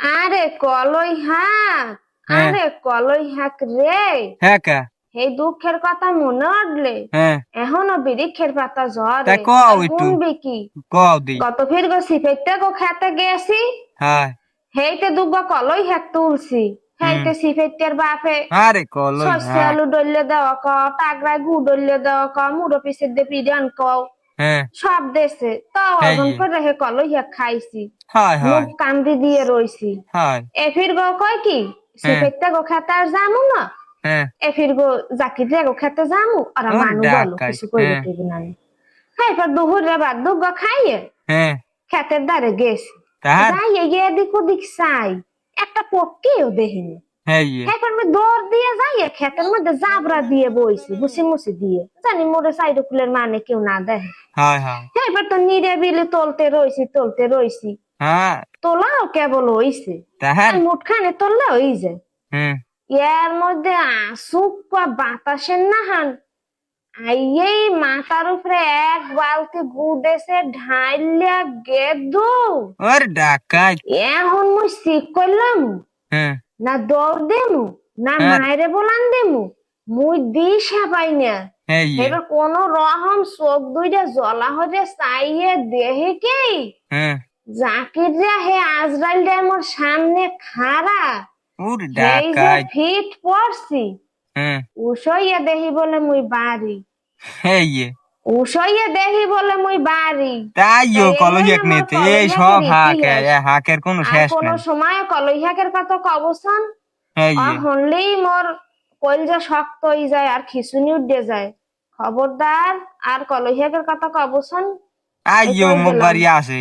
আরে কলই হাক। হ্যাঁ। আরে কলই হাক রে। হ্যাঁ কা। এই দুঃখের কথা মনে উঠলে হ্যাঁ। এখনো বৃক্ষের পাতা তাই ঝরে। কও তাই একটু। শুনবি কি? কও দি। গত ফির গো সিফেটটা গো খেতে গেছি। হ্যাঁ। হেইতে দুগো কলই হাক তুলছি। হুম। হেইতে সিফেটের বাপে আরে কলই সর্ষে হাক। আলু ডলে দেওয়া ক, টাগরায় গু ডলে দেওয়া ক, মুড়ো পিসের দিয়ে পিডান কও। হ্যাঁ। সব দেশে তাও হ্যাঁ অজন ইয়ে। করে হে কলই হাক খাইছি। হায় মুখ হায়। কান্দি দিয়ে রইছি। হায়। এ ফির গো কয় কি হ্যাঁ। সিফেটটা গো খেতে আর যামু না। হ্যাঁ। এ ফির গো জাকির রে গো খেতে যামু ওরা ওর মানু বলো ডাকাই। কিছু কইবে হ্যাঁ। কইবে না। হ্যাঁ এবার দুপুর রে বাদ দুগো খাইয়ে হ্যাঁ। খেতের দ্বারে গেছি। তাহার। যাই এগিয়ে এদিক ওদিক চাই একটা পক্ষীও দেখিনি। হ্যাঁ ইয়ে। হ্যাঁ আমি দৌড় দিয়ে যাই ক্ষেতের মধ্যে জাবরা দিয়ে বইছি বুসি মুসি দিয়ে জানি মোরে সাইড কুলের মানে কেউ না দেখে। হায় হায়। হ্যাঁ এবার তো নিরিবিলি তোলতে রইছি। হ্যাঁ। তোলাও কেবল হইছে। তাহার। আর মুঠখানে তোললে হই যায়। হুম। এর মধ্যে আসুক বাতাসের না হান আইয়েই মাথার উপরে এক বালতি গুদেছে ঢাইলিয়া গেদু। ওর ডাকাই। এখন মুই ঠিক করলাম হ্যাঁ। না দৌড় দেমু না হ্যাঁ। মায়েরে বলান দেমু মুই দিশা পাই না। হ্যাঁ ইয়ে। এবার কোন রকম চোখ দুইটা জ্বলা হয়ে চাইয়ে দেহে কি হ্যাঁ। জাকির রে হে আজরাইল রে আমার সামনে খাড়া। ওর এই যে ডাকাই। ফিট পড়ছি হ্যাঁ। উসইয়া দেহি বলে মুই বাড়ি। হ্যাঁ ইয়ে। উসইয়া দেহি বলে মুই বাড়ি। তাইও তাই এই হইলো কলইয়াক মোর নিতে এই সব কলইহাকের হাক ইতিহাস। হাকের কোনো আর শেষ কোন নাই। সময় কলইহাকের কথা কবসান হ্যাঁ ইয়ে। হনলেই মোর কলজা শক্ত হয়ে যায় আর খিচুনি উঠে যায়। খবরদার আর কলইহাকের কথা কবসান। এই আইও কই মুখ গেলাম। বাড়িয়ে আসে।